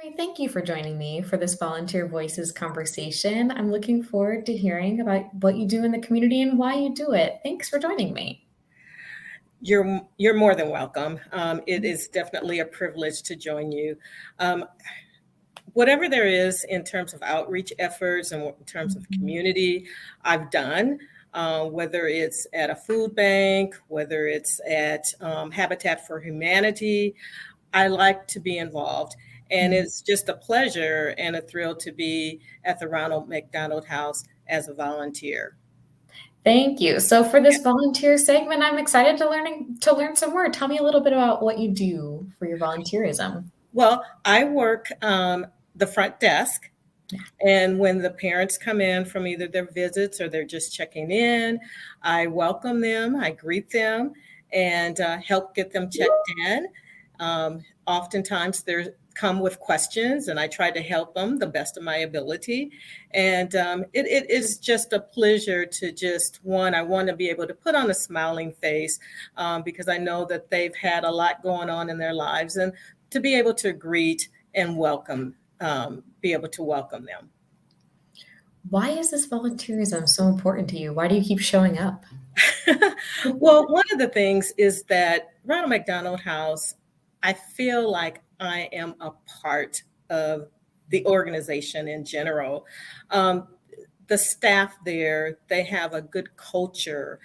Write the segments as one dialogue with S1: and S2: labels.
S1: Great, thank you for joining me for this Volunteer Voices conversation. I'm looking forward to hearing about what you do in the community and why you do it. Thanks for joining me.
S2: You're more than welcome. It is definitely a privilege to join you. Um, Whatever there is in terms of outreach efforts and in terms of
S1: Mhm.
S2: community, I've done. Whether it's at a food bank, whether it's at Habitat for Humanity, I like to be involved. And
S1: Mhm.
S2: it's just a pleasure and a thrill to be at the Ronald McDonald House as a volunteer.
S1: Thank you. So for this volunteer segment, I'm excited to learn some more. Tell me a little bit about what you do for your volunteerism.
S2: Well, I work the front desk.
S1: Yeah.
S2: And when the parents come in from either their visits or they're just checking in, I welcome them, I greet them, and help get them checked in. Oftentimes they come with questions, and I try to help them the best of my ability. And it is just a pleasure to I want to be able to put on a smiling face because I know that they've had a lot going on in their lives, and to be able to greet and be able to welcome them.
S1: Why is this volunteerism so important to you? Why do you keep showing up?
S2: Well, one of the things is that Ronald McDonald House, I feel like I am a part of the organization in general. Um, the staff there, they have a good culture.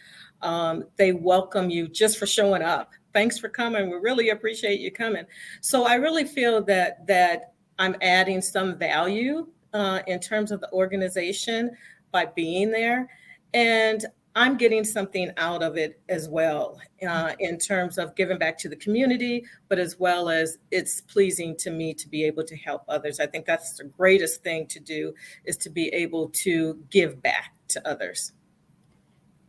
S2: They welcome you just for showing up. Thanks for coming. We really appreciate you coming. So I really feel that I'm adding some value in terms of the organization by being there. And I'm getting something out of it as well in terms of giving back to the community, but as well as it's pleasing to me to be able to help others. I think that's the greatest thing to do is to be able to give back to others.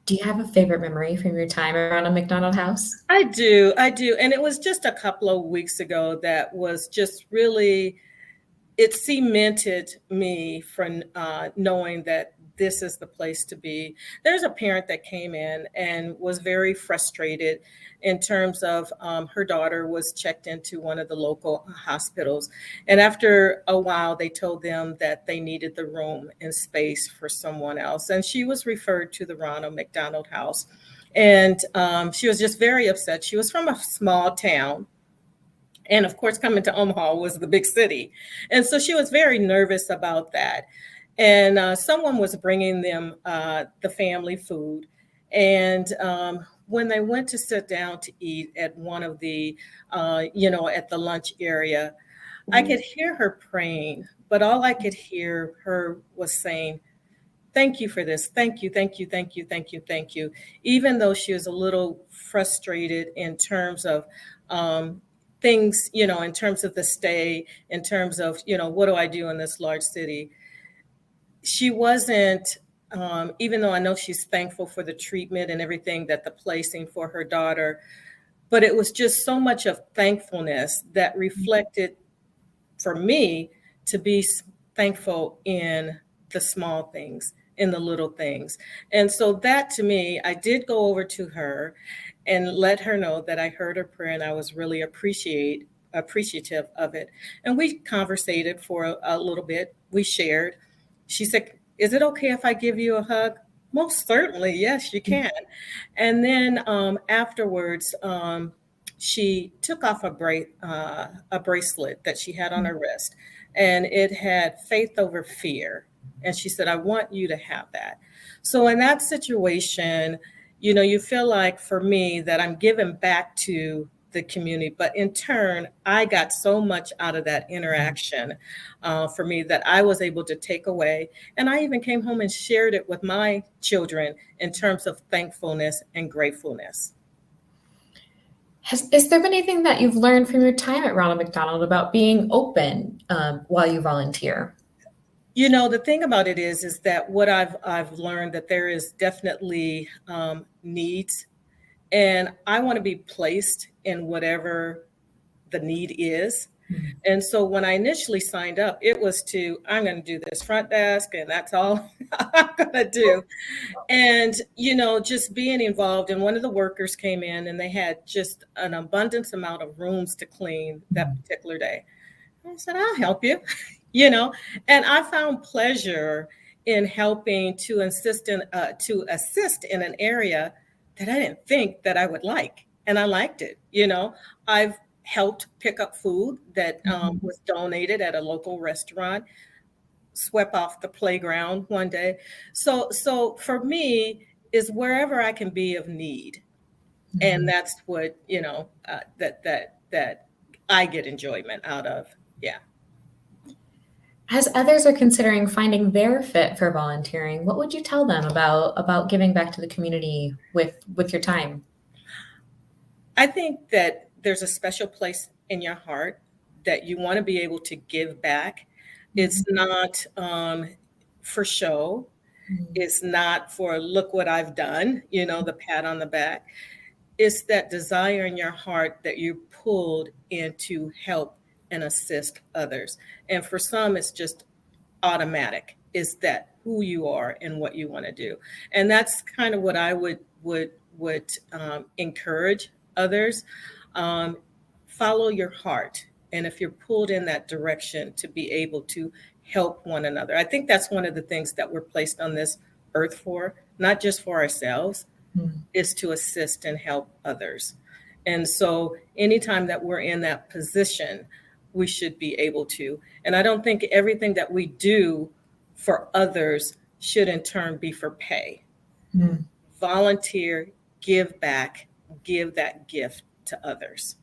S1: Do you have a favorite memory from your time around a McDonald house?
S2: I do. And it was just a couple of weeks ago that was just really, it cemented me from knowing that this is the place to be. There's a parent that came in and was very frustrated in terms of her daughter was checked into one of the local hospitals. And after a while, they told them that they needed the room and space for someone else. And she was referred to the Ronald McDonald House. And she was just very upset. She was from a small town, and of course, coming to Omaha was the big city. And so she was very nervous about that. And someone was bringing them the family food. And when they went to sit down to eat at one of at the lunch area, I could hear her praying, but all I could hear her was saying, "Thank you for this. Thank you, thank you, thank you, thank you, thank you." Even though she was a little frustrated in terms of things, in terms of the stay, in terms of, what do I do in this large city? She wasn't, even though I know she's thankful for the treatment and everything that the placing for her daughter, but it was just so much of thankfulness that reflected for me to be thankful in the small things, in the little things. And so that to me, I did go over to her and let her know that I heard her prayer and I was really appreciative of it. And we conversated for a little bit. We shared. She said, "Is it okay if I give you a hug?" Most certainly, yes, you can. And then afterwards, she took off a bracelet that she had on her wrist, and it had faith over fear. And she said, "I want you to have that." So in that situation, you feel like for me that I'm giving back to the community, but in turn, I got so much out of that interaction for me that I was able to take away. And I even came home and shared it with my children in terms of thankfulness and gratefulness.
S1: Is there been anything that you've learned from your time at Ronald McDonald about being open while you volunteer?
S2: The thing about it is that what I've learned that there is definitely needs, and I want to be placed in whatever the need is.
S1: Mhm.
S2: And so when I initially signed up, it was I'm going to do this front desk, and that's all I'm going to do. And, just being involved. And one of the workers came in and they had just an abundance amount of rooms to clean that particular day. I said, I'll help you, you know, and I found pleasure in helping to assist in an area that I didn't think that I would like, and I liked it. You know, I've helped pick up food that
S1: Mhm.
S2: was donated at a local restaurant, swept off the playground one day. So for me, is wherever I can be of need, and
S1: Mhm.
S2: that's what that I get enjoyment out of. Yeah.
S1: As others are considering finding their fit for volunteering, what would you tell them about giving back to the community with your time?
S2: I think that there's a special place in your heart that you want to be able to give back. It's
S1: Mhm.
S2: not for show.
S1: Mhm.
S2: It's not for look what I've done, you know, the pat on the back. It's that desire in your heart that you're pulled in to help and assist others. And for some, it's just automatic. Is that who you are and what you want to do? And that's kind of what I would encourage others. Um, Follow your heart, and if you're pulled in that direction, to be able to help one another. I think that's one of the things that we're placed on this earth for, not just for ourselves,
S1: Mhm.
S2: is to assist and help others. And so anytime that we're in that position, we should be able to. And I don't think everything that we do for others should in turn be for pay.
S1: Mhm.
S2: Volunteer, give back, give that gift to others.